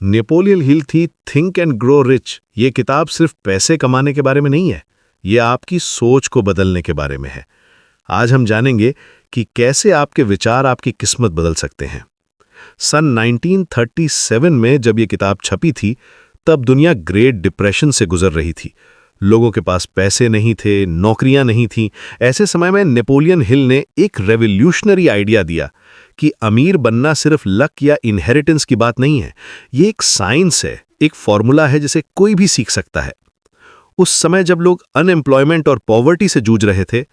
Napoleon Hill थी think and grow rich. ये किताब सिर्फ पैसे कमाने के बारे में नहीं है, ये आपकी सोच को बदलने के बारे में है। आज हम जानेंगे कि कैसे आपके विचार आपकी किस्मत बदल सकते हैं। सन 1937 में जब ये किताब छपी थी, तब दुनिया ग्रेट डिप्रेशन से गुजर रही थी। लोगों के पास पैसे नहीं थे, नौकरियां नहीं थीं। ऐसे समय में नेपोलियन हिल ने एक रेवोल्यूशनरी आइडिया दिया कि अमीर बनना सिर्फ लक या इनहेरिटेंस की बात नहीं है, ये एक साइंस है, एक फॉर्मूला है जिसे कोई भी सीख सकता है। उस समय जब लोग अनएम्प्लॉयमेंट और पॉवर्टी से जूझ रहे थे,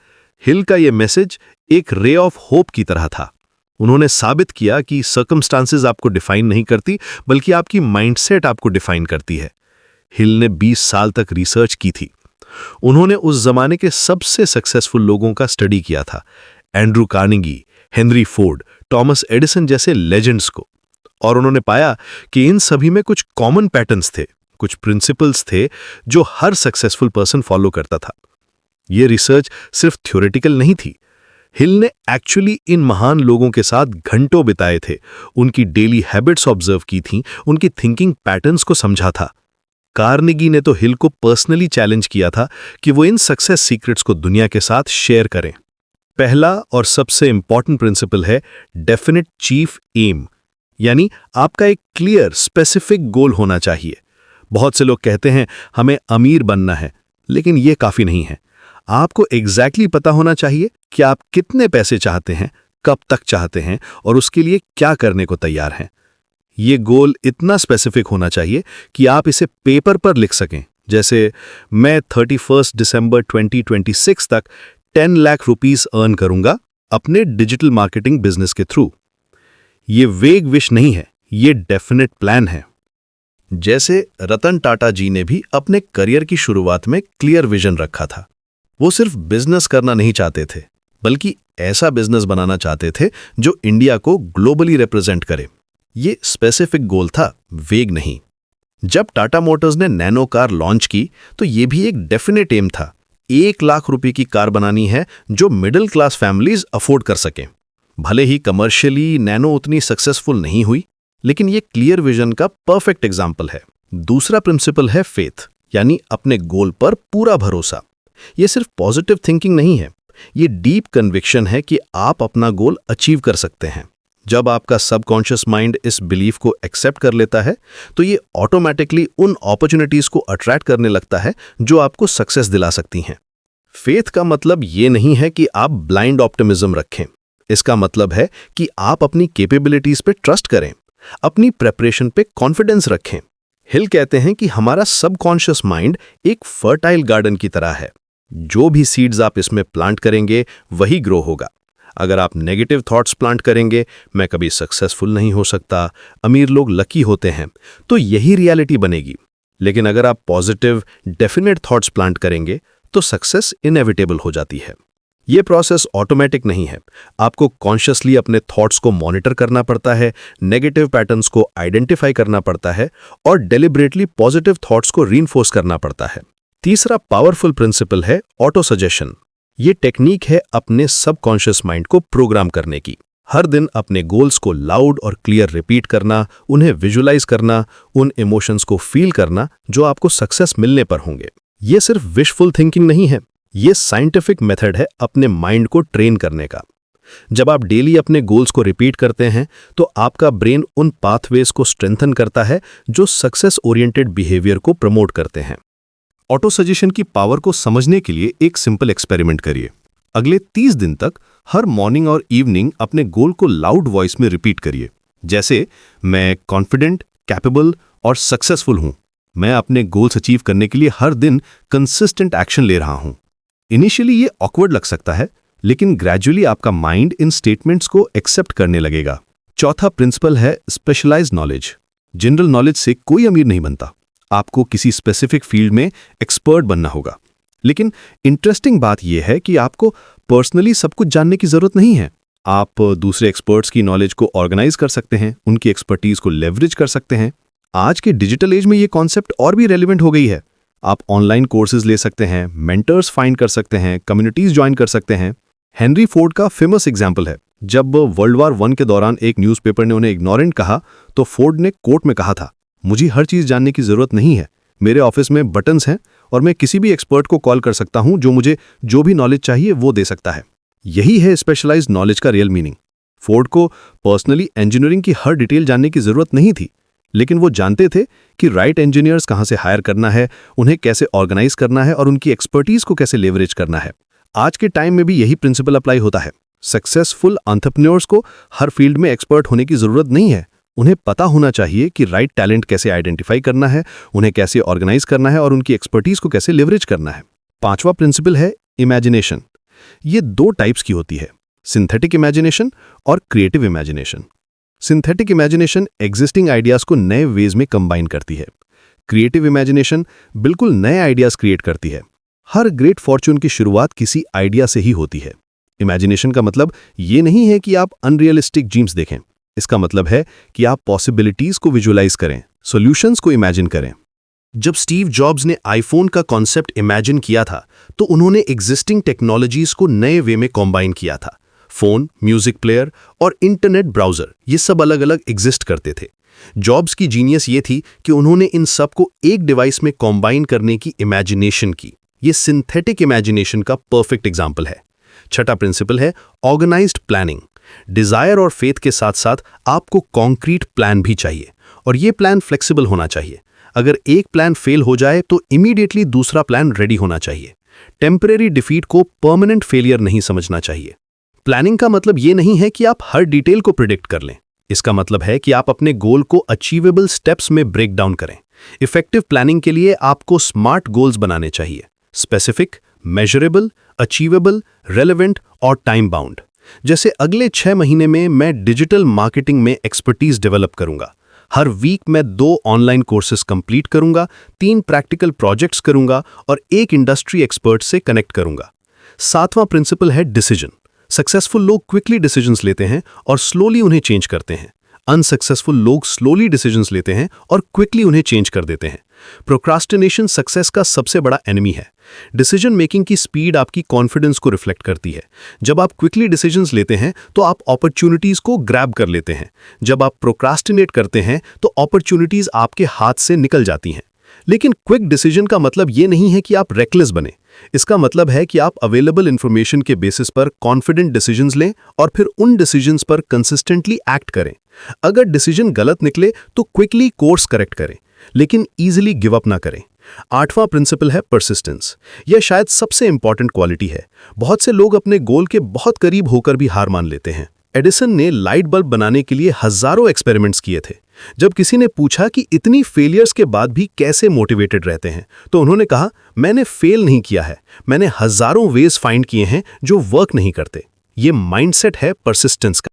हिल का ये मैसेज एक रे ऑफ होप की तरह था। उन्होंने साबित किया कि सर्कमस्टांसेस आपको डिफाइन नहीं करती, बल्कि आपकी माइंडसेट आपको डिफाइन करती है। हिल ने 20 साल तक रिसर्च की थी। उन्होंने उस जमाने के सबसे सक्सेसफुल लोगों का स्टडी किया था, Andrew Carnegie, Henry Ford, Thomas Edison जैसे लेजेंड्स को। और उन्होंने पाया कि इन सभी में कुछ कॉमन पैटर्न्स थे, कुछ प्रिंसिपल्स थे जो हर सक्सेसफुल पर्सन फॉलो करता था। ये रिसर्च सिर्फ थ्योरेटिकल नहीं थी। हिल ने एक्चुअली इन महान लोगों के साथ घंटों बिताए थे, उनकी डेली हैबिट्स ऑब्जर्व की थीं, उनकी थिंकिंग पैटर्न्स को समझा था। कार्नेगी ने तो हिल को पर्सनली चैलेंज किया था कि वो इन सक्सेस सीक्रेट्स को दुनिया के साथ शेयर करें। पहला और सबसे इंपॉर्टेंट प्रिंसिपल है डेफिनेट चीफ एम, यानी आपका एक क्लियर स्पेसिफिक गोल होना चाहिए। बहुत से लोग कहते हैं हमें अमीर बनना है, लेकिन ये काफी नहीं है। आपको एग्जैक्टली पता होना चाहिए कि आप कितने पैसे चाहते हैं, कब तक चाहते हैं और उसके लिए क्या करने को तैयार हैं। ये गोल इतना स्पेसिफिक होना चाहिए कि आप इसे पेपर पर लिख सकें, जैसे मैं 31 दिसंबर 2026 तक 10 लाख रुपीस अर्न करूंगा अपने डिजिटल मार्केटिंग बिजनेस के थ्रू। ये वेग विश नहीं है, ये डेफिनेट प्लान है। जैसे रतन टाटा जी ने भी अपने करियर की शुरुआत में क्लियर विजन रखा था। वो सिर्फ बिजनेस करना नहीं चाहते थे, बल्कि ऐसा बिजनेस बनाना चाहते थे जो इंडिया को ग्लोबली रिप्रेजेंट करे। ये स्पेसिफिक गोल था, वेग नहीं। जब टाटा मोटर्स ने नैनो कार लॉन्च की, तो ये भी एक डेफिनेट एम था। 1 लाख रुपए की कार बनानी है जो मिडिल क्लास फैमिलीज अफोर्ड कर सकें। भले ही कमर्शियली नैनो उतनी सक्सेसफुल नहीं हुई, लेकिन ये क्लियर विजन का परफेक्ट एग्जाम्पल है। दूसरा प्रिंसिपल है फेथ, यानी अपने गोल पर पूरा भरोसा। ये सिर्फ पॉजिटिव थिंकिंग नहीं है, ये डीप कन्विक्शन है कि आप अपना गोल अचीव कर सकते हैं। जब आपका सबकॉन्शियस माइंड इस बिलीफ को एक्सेप्ट कर लेता है, तो ये ऑटोमेटिकली उन अपॉर्चुनिटीज को अट्रैक्ट करने लगता है जो आपको सक्सेस दिला सकती हैं। फेथ का मतलब ये नहीं है कि आप ब्लाइंड ऑप्टिमिज्म रखें। इसका मतलब है कि आप अपनी कैपेबिलिटीज पे ट्रस्ट करें, अपनी प्रेपरेशन पे कॉन्फिडेंस रखें। हिल कहते हैं कि हमारा सबकॉन्शियस माइंड एक फर्टाइल गार्डन की तरह है। जो भी सीड्स आप इसमें प्लांट करेंगे वही ग्रो होगा। अगर आप नेगेटिव थॉट्स प्लांट करेंगे, मैं कभी सक्सेसफुल नहीं हो सकता, अमीर लोग लकी होते हैं, तो यही रियलिटी बनेगी। लेकिन अगर आप पॉजिटिव डेफिनेट थॉट्स प्लांट करेंगे, तो सक्सेस इनएविटेबल हो जाती है। ये प्रोसेस ऑटोमेटिक नहीं है। आपको कॉन्शियसली अपने थॉट्स को मॉनिटर करना पड़ता है, नेगेटिव पैटर्न्स को आइडेंटिफाई करना पड़ता है और डेलिबरेटली पॉजिटिव थॉट्स को रीइंफोर्स करना पड़ता है। तीसरा पावरफुल प्रिंसिपल है ऑटो सजेशन। ये टेक्निक है अपने सबकॉन्शियस माइंड को प्रोग्राम करने की। हर दिन अपने गोल्स को लाउड और क्लियर रिपीट करना, उन्हें विजुलाइज करना, उन इमोशंस को फील करना जो आपको सक्सेस मिलने पर होंगे। ये सिर्फ विशफुल थिंकिंग नहीं है, ये साइंटिफिक मेथड है अपने माइंड को ट्रेन करने का। जब आप डेली अपने गोल्स को रिपीट करते हैं, तो आपका ब्रेन उन पाथवेज को स्ट्रेंथन करता है जो सक्सेस ओरिएंटेड बिहेवियर को प्रमोट करते हैं। ऑटो सजेशन की पावर को समझने के लिए एक सिंपल एक्सपेरिमेंट करिए। अगले 30 दिन तक हर मॉर्निंग और इवनिंग अपने गोल को लाउड वॉइस में रिपीट करिए, जैसे मैं कॉन्फिडेंट, कैपेबल और सक्सेसफुल हूं। मैं अपने गोल्स अचीव करने के लिए हर दिन कंसिस्टेंट एक्शन ले रहा हूं। इनिशियली ये ऑकवर्ड लग सकता है, लेकिन ग्रेजुअली आपका माइंड इन स्टेटमेंट्स को एक्सेप्ट करने लगेगा। चौथा प्रिंसिपल है स्पेशलाइज्ड नॉलेज। जनरल नॉलेज से कोई अमीर नहीं बनता। आपको किसी स्पेसिफिक फील्ड में एक्सपर्ट बनना होगा। लेकिन इंटरेस्टिंग बात यह है कि आपको पर्सनली सब कुछ जानने की जरूरत नहीं है। आप दूसरे एक्सपर्ट्स की नॉलेज को ऑर्गेनाइज कर सकते हैं, उनकी एक्सपर्टीज को लेवरेज कर सकते हैं। आज के डिजिटल एज में ये कॉन्सेप्ट और भी रेलिवेंट हो गई है। आप ऑनलाइन कोर्सेज ले सकते हैं, मेंटर्स फाइंड कर सकते हैं, कम्युनिटीज ज्वाइन कर सकते हैं। हेनरी फोर्ड का फेमस एग्जाम्पल है। जब वर्ल्ड वॉर 1 के दौरान एक न्यूज़पेपर ने उन्हें इग्नोरेंट कहा, तो फोर्ड ने कोर्ट में कहा था, मुझे हर चीज़ जानने की ज़रूरत नहीं है। मेरे ऑफिस में बटन्स हैं और मैं किसी भी एक्सपर्ट को कॉल कर सकता हूं जो मुझे जो भी नॉलेज चाहिए वो दे सकता है। यही है स्पेशलाइज्ड नॉलेज का रियल मीनिंग। फोर्ड को पर्सनली इंजीनियरिंग की हर डिटेल जानने की ज़रूरत नहीं थी, लेकिन वो जानते थे कि राइट इंजीनियर्स कहाँ से हायर करना है, उन्हें कैसे ऑर्गेनाइज करना है और उनकी एक्सपर्टीज को कैसे लेवरेज करना है। आज के टाइम में भी यही प्रिंसिपल अप्लाई होता है। सक्सेसफुल एंटरप्रेन्योर्स को हर फील्ड में एक्सपर्ट होने की ज़रूरत नहीं है। उन्हें पता होना चाहिए कि राइट टैलेंट कैसे आइडेंटिफाई करना है, उन्हें कैसे ऑर्गेनाइज करना है और उनकी एक्सपर्टीज को कैसे लेवरेज करना है। पांचवा प्रिंसिपल है इमेजिनेशन। ये दो टाइप्स की होती है, सिंथेटिक इमेजिनेशन और creative imagination. Synthetic imagination existing ideas को नए वेज में कंबाइन करती है। क्रिएटिव इमेजिनेशन बिल्कुल नए आइडियाज क्रिएट करती है। हर ग्रेट फॉर्च्यून की शुरुआत किसी आइडिया से ही होती है। इमेजिनेशन का मतलब ये नहीं है कि आप अनरियलिस्टिक ड्रीम्स देखें। इसका मतलब है कि आप पॉसिबिलिटीज को विजुअलाइज करें, सॉल्यूशंस को इमेजिन करें। जब स्टीव जॉब्स ने आईफोन का कॉन्सेप्ट इमेजिन किया था तो उन्होंने एग्जिस्टिंग टेक्नोलॉजीज को नए वे में कॉम्बाइन किया था। फोन, म्यूजिक प्लेयर और इंटरनेट ब्राउजर ये सब अलग अलग एग्जिस्ट करते थे। जॉब्स की जीनियस ये थी कि उन्होंने इन सब को एक डिवाइस में कॉम्बाइन करने की इमेजिनेशन की। ये सिंथेटिक इमेजिनेशन का परफेक्ट एग्जाम्पल है। छठा प्रिंसिपल है ऑर्गेनाइज्ड प्लानिंग। डिजायर और फेथ के साथ साथ आपको कॉन्क्रीट प्लान भी चाहिए, और ये प्लान फ्लेक्सिबल होना चाहिए। अगर एक प्लान फेल हो जाए तो इमीडिएटली दूसरा प्लान रेडी होना चाहिए। टेम्परेरी डिफीट को परमानेंट फेलियर नहीं समझना चाहिए। प्लानिंग का मतलब ये नहीं है कि आप हर डिटेल को प्रिडिक्ट कर लें। इसका मतलब है कि आप अपने गोल को अचीवेबल स्टेप्स में ब्रेक डाउन करें। इफेक्टिव प्लानिंग के लिए आपको स्मार्ट गोल्स बनाने चाहिए, स्पेसिफिक, मेजरेबल, अचीवेबल, रेलेवेंट और टाइम बाउंड। जैसे अगले 6 महीने में मैं डिजिटल मार्केटिंग में एक्सपर्टीज डेवलप करूंगा। हर वीक मैं 2 ऑनलाइन कोर्सेज कंप्लीट करूंगा, 3 प्रैक्टिकल प्रोजेक्ट्स करूंगा और 1 इंडस्ट्री एक्सपर्ट से कनेक्ट करूंगा। सातवां प्रिंसिपल है डिसीजन। सक्सेसफुल लोग क्विकली डिसीजंस लेते हैं और स्लोली उन्हें चेंज करते हैं। अनसक्सेसफुल लोग स्लोली डिसीजंस लेते हैं और क्विकली उन्हें चेंज कर देते हैं। प्रोक्रास्टिनेशन सक्सेस का सबसे बड़ा एनिमी है। डिसीजन मेकिंग की स्पीड आपकी कॉन्फिडेंस को रिफ्लेक्ट करती है। जब आप क्विकली डिसीजंस लेते हैं तो आप अपॉर्चुनिटीज को ग्रैब कर लेते हैं। जब आप प्रोक्रास्टिनेट करते हैं तो अपॉर्चुनिटीज आपके हाथ से निकल जाती हैं। लेकिन क्विक डिसीजन का मतलब ये नहीं है कि आप रेकलेस बने। इसका मतलब है कि आप अवेलेबल इंफॉर्मेशन के बेसिस पर कॉन्फिडेंट डिसीजंस लें और फिर उन डिसीजंस पर कंसिस्टेंटली एक्ट करें। अगर डिसीजन गलत निकले तो क्विकली कोर्स करेक्ट करें, लेकिन ईजिली गिव अप ना करें। आठवां प्रिंसिपल है परसिस्टेंस। यह शायद सबसे इंपॉर्टेंट क्वालिटी है। बहुत से लोग अपने गोल के बहुत करीब होकर भी हार मान लेते हैं। एडिसन ने लाइट बल्ब बनाने के लिए हजारों एक्सपेरिमेंट्स किए थे। जब किसी ने पूछा कि इतनी फेलियर्स के बाद भी कैसे मोटिवेटेड रहते हैं, तो उन्होंने कहा, मैंने फेल नहीं किया है, मैंने हजारों वेज फाइंड किए हैं जो वर्क नहीं करते। ये माइंडसेट है परसिस्टेंस का।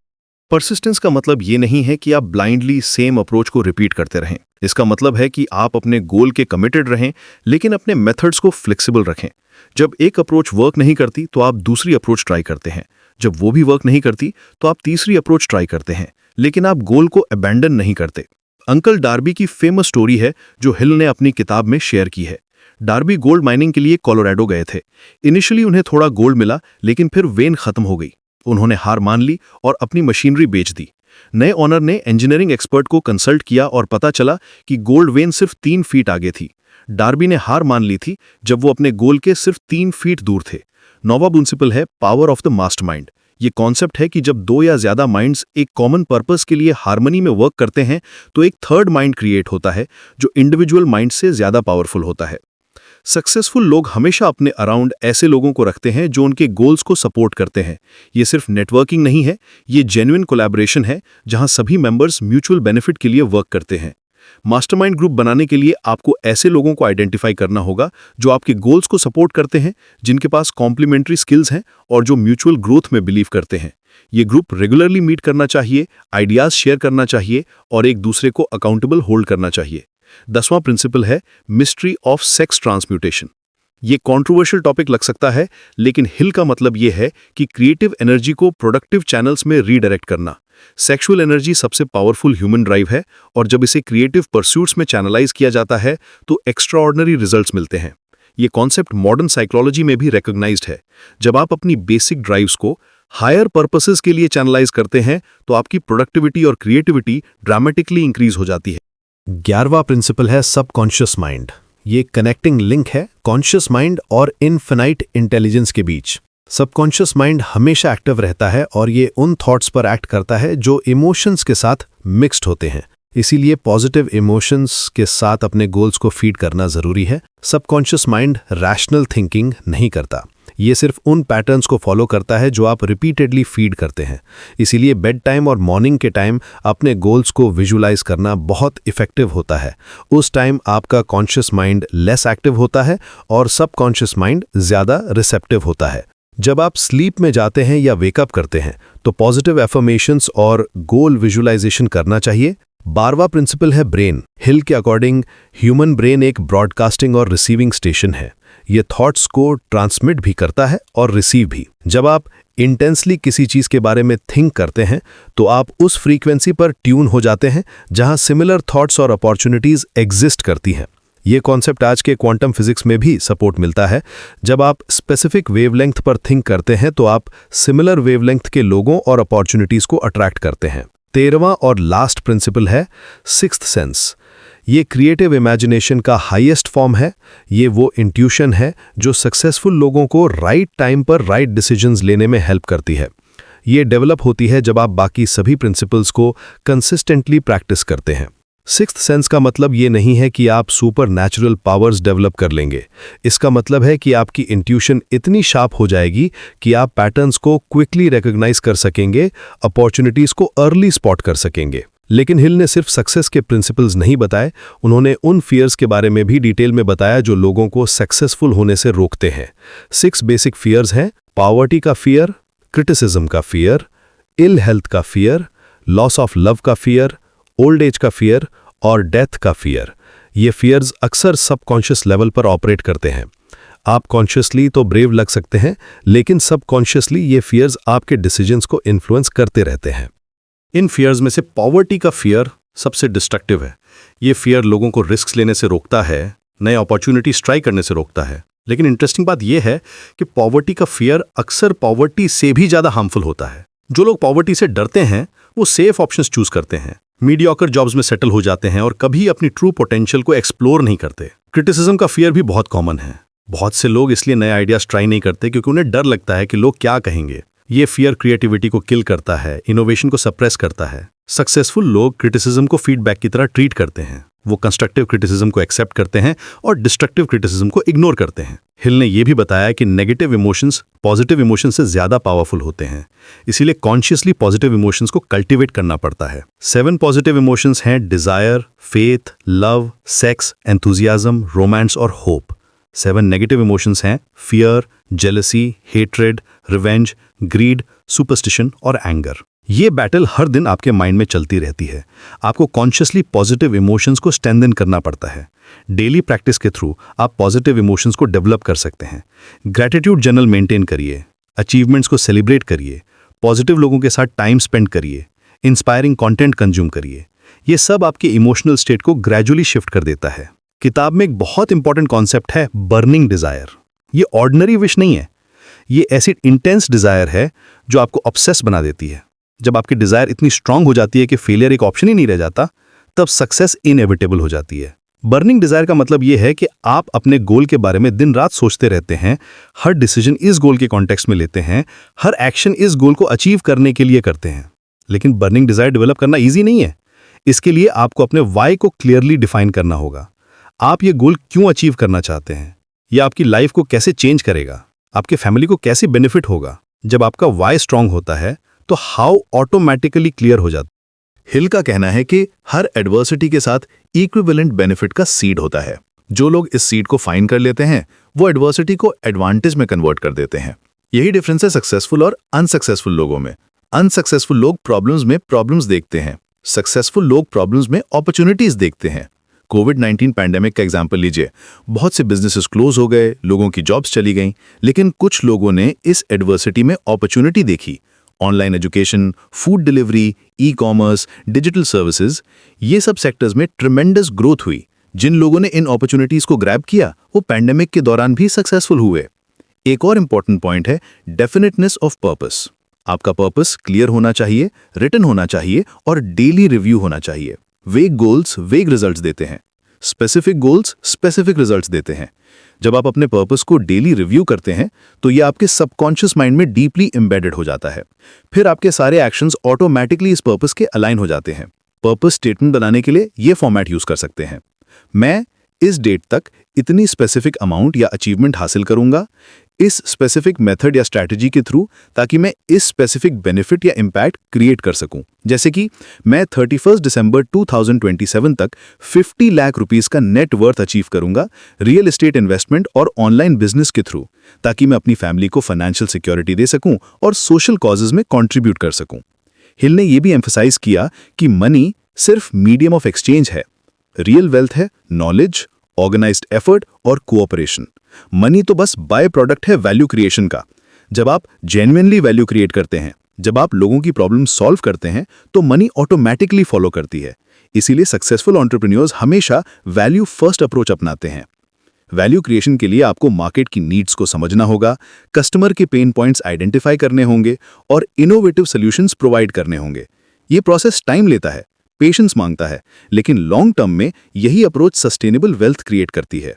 परसिस्टेंस का मतलब ये नहीं है कि आप ब्लाइंडली सेम अप्रोच को रिपीट करते रहें। इसका मतलब है कि आप अपने गोल के कमिटेड रहें, लेकिन अपने मेथड्स को फ्लेक्सिबल रखें। जब एक अप्रोच वर्क नहीं करती तो आप दूसरी अप्रोच ट्राई करते हैं। जब वो भी वर्क नहीं करती तो आप तीसरी अप्रोच ट्राई करते हैं, लेकिन आप गोल को अबैंडन नहीं करते। अंकल डार्बी की फेमस स्टोरी है जो हिल ने अपनी किताब में शेयर की है। डार्बी गोल्ड माइनिंग के लिए कोलोराडो गए थे। इनिशियली उन्हें थोड़ा गोल्ड मिला, लेकिन फिर वेन खत्म हो गई। उन्होंने हार मान ली और अपनी मशीनरी बेच दी। नए ओनर ने इंजीनियरिंग एक्सपर्ट को कंसल्ट किया और पता चला कि गोल्ड वेन सिर्फ 3 फीट आगे थी। डार्बी ने हार मान ली थी जब वो अपने गोल के सिर्फ 3 फीट दूर थे। नौवां प्रिंसिपल है पावर ऑफ द मास्टरमाइंड। ये कॉन्सेप्ट है कि जब 2 या ज्यादा माइंड्स एक कॉमन पर्पस के लिए हार्मनी में वर्क करते हैं तो एक थर्ड माइंड क्रिएट होता है जो इंडिविजुअल माइंड से ज्यादा पावरफुल होता है। सक्सेसफुल लोग हमेशा अपने अराउंड ऐसे लोगों को रखते हैं जो उनके गोल्स को सपोर्ट करते हैं। ये सिर्फ नेटवर्किंग नहीं है, ये जेन्युइन कोलैबोरेशन है जहां सभी मेंबर्स म्यूचुअल बेनिफिट के लिए वर्क करते हैं। मास्टरमाइंड ग्रुप बनाने के लिए आपको ऐसे लोगों को आइडेंटिफाई करना होगा जो आपके गोल्स को सपोर्ट करते हैं, जिनके पास कॉम्प्लीमेंट्री स्किल्स हैं और जो म्यूचुअल ग्रोथ में बिलीव करते हैं। ये ग्रुप रेगुलरली मीट करना चाहिए, आइडियाज शेयर करना चाहिए और एक दूसरे को अकाउंटेबल होल्ड करना चाहिए। 10वां प्रिंसिपल है मिस्ट्री ऑफ सेक्स ट्रांसम्यूटेशन। ये कंट्रोवर्शियल टॉपिक लग सकता है, लेकिन हिल का मतलब ये है कि क्रिएटिव एनर्जी को प्रोडक्टिव चैनल्स में रीडायरेक्ट करना। सेक्सुअल एनर्जी सबसे पावरफुल ह्यूमन ड्राइव है और जब इसे क्रिएटिव परस्यूट्स में चैनलाइज किया जाता है तो एक्स्ट्राऑर्डिनरी रिजल्ट्स मिलते हैं। ये कॉन्सेप्ट मॉडर्न साइकोलॉजी में भी रिकॉग्नाइज्ड है। जब आप अपनी बेसिक ड्राइव्स को हायर पर्पसेस के लिए चैनलाइज करते हैं तो आपकी प्रोडक्टिविटी और क्रिएटिविटी ड्रामेटिकली इंक्रीज हो जाती है। 11वां प्रिंसिपल है सबकॉन्शियस माइंड। ये कनेक्टिंग लिंक है कॉन्शियस माइंड और इनफिनाइट इंटेलिजेंस के बीच। सबकॉन्शियस माइंड हमेशा एक्टिव रहता है और ये उन थॉट्स पर एक्ट करता है जो इमोशंस के साथ मिक्स्ड होते हैं। इसीलिए पॉजिटिव इमोशंस के साथ अपने गोल्स को फीड करना जरूरी है। सबकॉन्शियस माइंड रैशनल थिंकिंग नहीं करता, ये सिर्फ उन पैटर्न्स को फॉलो करता है जो आप रिपीटेडली फीड करते हैं। इसीलिए बेड टाइम और मॉर्निंग के टाइम अपने गोल्स को विजुलाइज करना बहुत इफेक्टिव होता है। उस टाइम आपका कॉन्शियस माइंड लेस एक्टिव होता है और सबकॉन्शियस माइंड ज़्यादा रिसेप्टिव होता है। जब आप स्लीप में जाते हैं या वेकअप करते हैं तो पॉजिटिव एफर्मेशंस और गोल विजुलाइजेशन करना चाहिए। 12वां प्रिंसिपल है ब्रेन। हिल के अकॉर्डिंग ह्यूमन ब्रेन एक ब्रॉडकास्टिंग और रिसीविंग स्टेशन है। ये थॉट्स को ट्रांसमिट भी करता है और रिसीव भी। जब आप इंटेंसली किसी चीज़ के बारे में थिंक करते हैं तो आप उस फ्रीक्वेंसी पर ट्यून हो जाते हैं जहां सिमिलर थॉट्स और अपॉर्चुनिटीज़ एग्जिस्ट करती हैं। ये कॉन्सेप्ट आज के क्वांटम फिजिक्स में भी सपोर्ट मिलता है। जब आप स्पेसिफिक वेवलेंथ पर थिंक करते हैं तो आप सिमिलर वेवलेंथ के लोगों और अपॉर्चुनिटीज़ को अट्रैक्ट करते हैं। 13वां और लास्ट प्रिंसिपल है सिक्स्थ सेंस। ये क्रिएटिव इमेजिनेशन का हाईएस्ट फॉर्म है। ये वो इंट्यूशन है जो सक्सेसफुल लोगों को राइट टाइम पर राइट डिसीजंस लेने में हेल्प करती है। ये डेवलप होती है जब आप बाकी सभी प्रिंसिपल्स को कंसिस्टेंटली प्रैक्टिस करते हैं। सिक्स्थ सेंस का मतलब ये नहीं है कि आप सुपर नेचुरल पावर्स डेवलप कर लेंगे। इसका मतलब है कि आपकी इंट्यूशन इतनी शार्प हो जाएगी कि आप पैटर्न्स को क्विकली रिकॉग्नाइज कर सकेंगे, अपॉर्चुनिटीज़ को अर्ली स्पॉट कर सकेंगे। लेकिन हिल ने सिर्फ सक्सेस के प्रिंसिपल्स नहीं बताए, उन्होंने उन फियर्स के बारे में भी डिटेल में बताया जो लोगों को सक्सेसफुल होने से रोकते हैं। 6 बेसिक फियर्स हैं: पॉवर्टी का फियर, क्रिटिसिज्म का फियर, इल हेल्थ का फियर, लॉस ऑफ लव का फियर, ओल्ड एज का फियर और डेथ का फियर। ये फियर्स अक्सर सबकॉन्शियस लेवल पर ऑपरेट करते हैं। आप कॉन्शियसली तो ब्रेव लग सकते हैं, लेकिन सबकॉन्शियसली ये फियर्स आपके डिसीजंस को इन्फ्लुएंस करते रहते हैं। इन फियर्स में से पॉवर्टी का फियर सबसे डिस्ट्रक्टिव है। ये फियर लोगों को रिस्क लेने से रोकता है, नए अपॉर्चुनिटीज ट्राई करने से रोकता है। लेकिन इंटरेस्टिंग बात यह है कि पॉवर्टी का फियर अक्सर पॉवर्टी से भी ज़्यादा हार्मफुल होता है। जो लोग पॉवर्टी से डरते हैं वो सेफ ऑप्शंस चूज करते हैं, मीडियोकर जॉब्स में सेटल हो जाते हैं और कभी अपनी ट्रू पोटेंशियल को एक्सप्लोर नहीं करते। क्रिटिसिज्म का फियर भी बहुत कॉमन है। बहुत से लोग इसलिए नए आइडियाज ट्राई नहीं करते क्योंकि उन्हें डर लगता है कि लोग क्या कहेंगे। ये फियर क्रिएटिविटी को किल करता है, इनोवेशन को सप्रेस करता है। सक्सेसफुल लोग क्रिटिसिज्म को फीडबैक की तरह ट्रीट करते हैं। वो कंस्ट्रक्टिव क्रिटिसिज्म को एक्सेप्ट करते हैं और डिस्ट्रक्टिव क्रिटिसिज्म को इग्नोर करते हैं। हिल ने यह भी बताया कि नेगेटिव इमोशंस पॉजिटिव इमोशंस से ज्यादा पावरफुल होते हैं, इसीलिए कॉन्शियसली पॉजिटिव इमोशंस को कल्टीवेट करना पड़ता है। 7 पॉजिटिव इमोशंस हैं: desire, faith, love, sex, enthusiasm, romance और होप। 7 नेगेटिव इमोशंस हैं: fear, jealousy, hatred, revenge, greed, superstition और एंगर। ये बैटल हर दिन आपके माइंड में चलती रहती है। आपको कॉन्शियसली पॉजिटिव इमोशंस को स्ट्रेंथन करना पड़ता है। डेली प्रैक्टिस के थ्रू आप पॉजिटिव इमोशंस को डेवलप कर सकते हैं। ग्रैटिट्यूड जर्नल मेंटेन करिए, अचीवमेंट्स को सेलिब्रेट करिए, पॉजिटिव लोगों के साथ टाइम स्पेंड करिए, इंस्पायरिंग कंटेंट कंज्यूम करिए। ये सब आपके इमोशनल स्टेट को ग्रेजुअली शिफ्ट कर देता है। किताब में एक बहुत इंपॉर्टेंट कॉन्सेप्ट है बर्निंग डिजायर। ये ऑर्डिनरी विश नहीं है, ये ऐसी इंटेंस डिजायर है जो आपको ऑब्सेस बना देती है। जब आपकी डिजायर इतनी स्ट्रांग हो जाती है कि फेलियर एक ऑप्शन ही नहीं रह जाता, तब सक्सेस इनएविटेबल हो जाती है। बर्निंग डिजायर का मतलब यह है कि आप अपने गोल के बारे में दिन रात सोचते रहते हैं, हर डिसीजन इस गोल के कॉन्टेक्स्ट में लेते हैं, हर एक्शन इस गोल को अचीव करने के लिए करते हैं। लेकिन बर्निंग डिजायर डेवलप करना ईजी नहीं है। इसके लिए आपको अपने वाई को क्लियरली डिफाइन करना होगा। आप ये गोल क्यों अचीव करना चाहते हैं, यह आपकी लाइफ को कैसे चेंज करेगा, आपके फैमिली को कैसे बेनिफिट होगा। जब आपका वाई स्ट्रांग होता है तो हाउ ऑटोमेटिकली क्लियर हो जाता है। हिल का कहना है कि हर एडवर्सिटी के साथ इक्विवेलेंट बेनिफिट का सीड होता है। जो लोग इस सीड को फाइंड कर लेते हैं वो एडवर्सिटी को एडवांटेज में कन्वर्ट कर देते हैं। यही डिफरेंस है सक्सेसफुल और अनसक्सेसफुल लोगों में। अनसक्सेसफुल लोग प्रॉब्लम्स में प्रॉब्लम्स देखते हैं, सक्सेसफुल लोग प्रॉब्लम्स में अपॉर्चुनिटीज देखते हैं। कोविड-19 पैंडेमिक का एग्जाम्पल लीजिए। बहुत से बिजनेसेस क्लोज हो गए, लोगों की जॉब्स चली गईं, लेकिन कुछ लोगों ने इस एडवर्सिटी में अपॉर्चुनिटी देखी। Online education, food delivery, e commerce, digital services, ये सब सेक्टर्स में ट्रिमेंडस ग्रोथ हुई। जिन लोगों ने इन अपॉर्चुनिटीज को ग्रैब किया वो पैंडेमिक के दौरान भी सक्सेसफुल हुए। एक और इंपॉर्टेंट पॉइंट है डेफिनेटनेस ऑफ पर्पस। आपका पर्पस क्लियर होना चाहिए, रिटन होना चाहिए और डेली रिव्यू होना चाहिए। वेग गोल्स वेग रिजल्ट्स देते हैं, स्पेसिफिक गोल्स स्पेसिफिक रिजल्ट्स देते हैं। जब आप अपने पर्पस को डेली रिव्यू करते हैं तो ये आपके सबकॉन्शियस माइंड में डीपली एम्बेडेड हो जाता है। फिर आपके सारे एक्शंस ऑटोमेटिकली इस पर्पस के अलाइन हो जाते हैं। पर्पस स्टेटमेंट बनाने के लिए ये फॉर्मेट यूज कर सकते हैं। मैं इस डेट तक इतनी स्पेसिफिक अमाउंट या अचीवमेंट हासिल करूंगा इस स्पेसिफिक मेथड या स्ट्रैटेजी के थ्रू, ताकि मैं इस स्पेसिफिक बेनिफिट या इम्पैक्ट क्रिएट कर सकूं। जैसे कि मैं 31 दिसंबर 2027 तक 50 लाख रुपीस का नेट वर्थ अचीव करूंगा रियल एस्टेट इन्वेस्टमेंट और ऑनलाइन बिजनेस के थ्रू, ताकि मैं अपनी फैमिली को फाइनेंशियल सिक्योरिटी दे सकूं और सोशल कॉजेज में कंट्रीब्यूट कर सकूं। हिल ने यह भी एम्फसाइज किया कि मनी सिर्फ मीडियम ऑफ एक्सचेंज है, रियल वेल्थ है नॉलेज, ऑर्गेनाइज्ड एफर्ट और कोऑपरेशन। मनी तो बस बाय प्रोडक्ट है वैल्यू क्रिएशन का। जब आप जेन्युइनली वैल्यू क्रिएट करते हैं, जब आप लोगों की प्रॉब्लम सॉल्व करते हैं, तो मनी ऑटोमेटिकली फॉलो करती है। इसीलिए सक्सेसफुल एंटरप्रेन्योर्स हमेशा वैल्यू फर्स्ट अप्रोच अपनाते हैं। वैल्यू क्रिएशन के लिए आपको मार्केट की नीड्स को समझना होगा, कस्टमर के पेन पॉइंट्स आइडेंटिफाई करने होंगे और इनोवेटिव सॉल्यूशंस प्रोवाइड करने होंगे। ये प्रोसेस टाइम लेता है, पेशेंस मांगता है, लेकिन लॉन्ग टर्म में यही अप्रोच सस्टेनेबल वेल्थ क्रिएट करती है।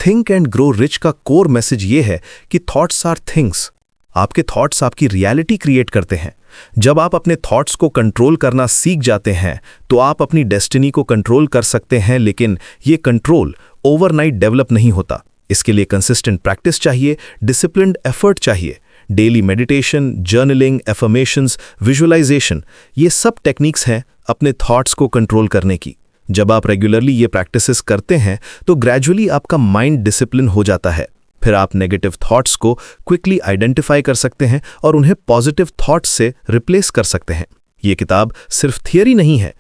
थिंक एंड ग्रो रिच का कोर मैसेज ये है कि थॉट्स आर थिंग्स। आपके थॉट्स आपकी रियलिटी क्रिएट करते हैं। जब आप अपने थॉट्स को कंट्रोल करना सीख जाते हैं तो आप अपनी डेस्टिनी को कंट्रोल कर सकते हैं, लेकिन ये कंट्रोल ओवरनाइट डेवलप नहीं होता। इसके लिए कंसिस्टेंट प्रैक्टिस चाहिए, डिसिप्लिन्ड एफर्ट चाहिए। Daily meditation, journaling, affirmations, visualization, ये सब टेक्निक्स हैं अपने थॉट्स को कंट्रोल करने की। जब आप रेगुलरली ये प्रैक्टिसेस करते हैं तो ग्रेजुअली आपका माइंड डिसिप्लिन हो जाता है। फिर आप नेगेटिव थॉट्स को क्विकली आइडेंटिफाई कर सकते हैं और उन्हें पॉजिटिव थॉट्स से रिप्लेस कर सकते हैं। ये किताब सिर्फ थियरी नहीं है,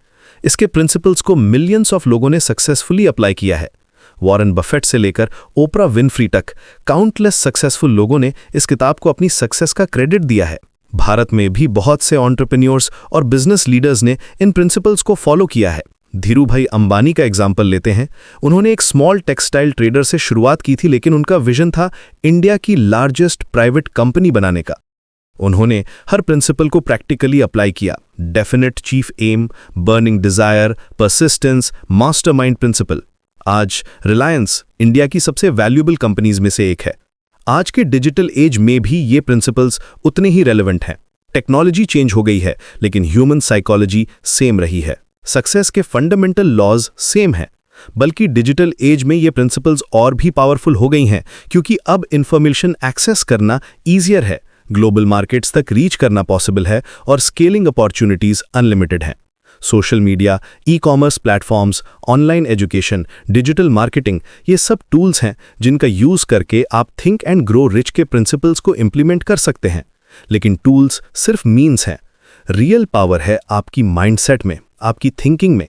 इसके प्रिंसिपल्स को मिलियंस ऑफ लोगों ने सक्सेसफुली अप्लाई किया है। वॉरेन बफेट से लेकर ओपरा विनफ्री तक काउंटलेस सक्सेसफुल लोगों ने इस किताब को अपनी सक्सेस का क्रेडिट दिया है। भारत में भी बहुत से एंटरप्रेन्योर्स और बिजनेस लीडर्स ने इन प्रिंसिपल्स को फॉलो किया है। धीरूभाई अंबानी का एग्जाम्पल लेते हैं। उन्होंने एक स्मॉल टेक्सटाइल ट्रेडर से शुरुआत की थी, लेकिन उनका विजन था इंडिया की लार्जेस्ट प्राइवेट कंपनी बनाने का। उन्होंने हर प्रिंसिपल को प्रैक्टिकली अप्लाई किया। Definite chief aim, burning desire, persistence, mastermind principle. आज रिलायंस इंडिया की सबसे वैल्यूएबल कंपनीज में से एक है। आज के डिजिटल एज में भी ये प्रिंसिपल्स उतने ही रेलेवेंट हैं। टेक्नोलॉजी चेंज हो गई है, लेकिन ह्यूमन साइकोलॉजी सेम रही है। सक्सेस के फंडामेंटल लॉज सेम हैं, बल्कि डिजिटल एज में ये प्रिंसिपल्स और भी पावरफुल हो गई हैं, क्योंकि अब इंफॉर्मेशन एक्सेस करना ईजियर है, ग्लोबल मार्केट्स तक रीच करना पॉसिबल है और स्केलिंग अपॉर्चुनिटीज अनलिमिटेड हैं। Social media, e-commerce platforms, online education, digital marketing, ये सब टूल्स हैं जिनका यूज करके आप थिंक एंड ग्रो रिच के प्रिंसिपल्स को इंप्लीमेंट कर सकते हैं। लेकिन टूल्स सिर्फ मीन्स हैं, रियल पावर है आपकी माइंडसेट में, आपकी थिंकिंग में।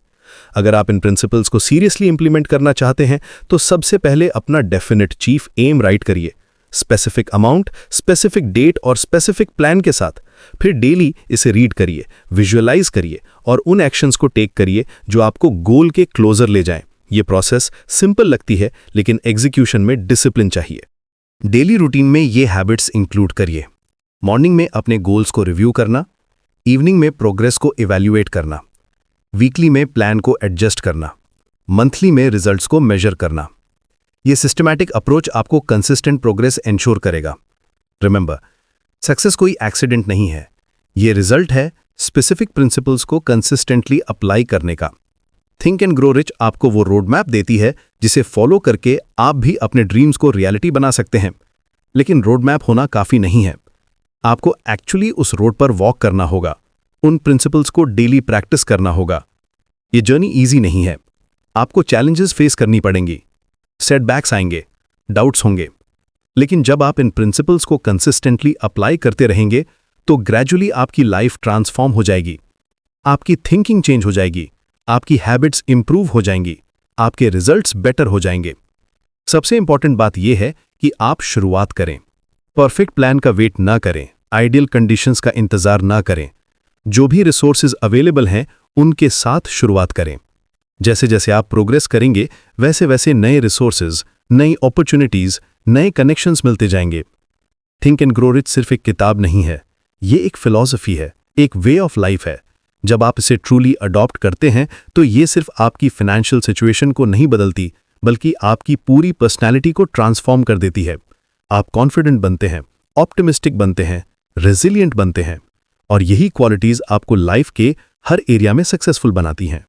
अगर आप इन प्रिंसिपल्स को सीरियसली इंप्लीमेंट करना चाहते हैं तो सबसे पहले अपना डेफिनेट चीफ एम राइट करिए, स्पेसिफिक अमाउंट, स्पेसिफिक डेट और स्पेसिफिक प्लान के साथ। फिर डेली इसे रीड करिए, विजुअलाइज करिए और उन एक्शंस को टेक करिए जो आपको गोल के क्लोजर ले जाएं। ये प्रोसेस सिंपल लगती है, लेकिन एग्जीक्यूशन में डिसिप्लिन चाहिए। डेली रूटीन में ये हैबिट्स इंक्लूड करिए। मॉर्निंग में अपने गोल्स को रिव्यू करना, इवनिंग में प्रोग्रेस को इवैल्यूएट करना, वीकली में प्लान को एडजस्ट करना, मंथली में रिजल्ट्स को मेजर करना। ये सिस्टमैटिक अप्रोच आपको कंसिस्टेंट प्रोग्रेस एंश्योर करेगा। रिमेंबर, सक्सेस कोई एक्सीडेंट नहीं है, ये रिजल्ट है स्पेसिफिक प्रिंसिपल्स को कंसिस्टेंटली अप्लाई करने का। थिंक एंड ग्रो रिच आपको वो रोड मैप देती है जिसे फॉलो करके आप भी अपने ड्रीम्स को रियलिटी बना सकते हैं। लेकिन रोड मैप होना काफ़ी नहीं है, आपको एक्चुअली उस रोड पर वॉक करना होगा, उन प्रिंसिपल्स को डेली प्रैक्टिस करना होगा। ये जर्नी ईजी नहीं है, आपको चैलेंजेस फेस करनी पड़ेंगी, सेटबैक्स आएंगे, डाउट्स होंगे। लेकिन जब आप इन प्रिंसिपल्स को कंसिस्टेंटली अप्लाई करते रहेंगे तो ग्रेजुअली आपकी लाइफ ट्रांसफॉर्म हो जाएगी, आपकी थिंकिंग चेंज हो जाएगी, आपकी हैबिट्स इंप्रूव हो जाएंगी, आपके रिजल्ट्स बेटर हो जाएंगे। सबसे इंपॉर्टेंट बात यह है कि आप शुरुआत करें। परफेक्ट प्लान का वेट ना करें, आइडियल कंडीशंस का इंतजार ना करें। जो भी रिसोर्सेज अवेलेबल हैं उनके साथ शुरुआत करें। जैसे जैसे आप प्रोग्रेस करेंगे वैसे वैसे नए रिसोर्सेज, नई अपॉर्चुनिटीज, नए कनेक्शंस मिलते जाएंगे। थिंक एंड ग्रो रिच सिर्फ एक किताब नहीं है, ये एक फिलॉसफी है, एक वे ऑफ लाइफ है, जब आप इसे ट्रूली अडॉप्ट करते हैं तो ये सिर्फ आपकी फाइनेंशियल सिचुएशन को नहीं बदलती, बल्कि आपकी पूरी पर्सनैलिटी को ट्रांसफॉर्म कर देती है। आप कॉन्फिडेंट बनते हैं, ऑप्टिमिस्टिक बनते हैं, रेजिलिएंट बनते हैं, और यही क्वालिटीज आपको लाइफ के हर एरिया में सक्सेसफुल बनाती हैं।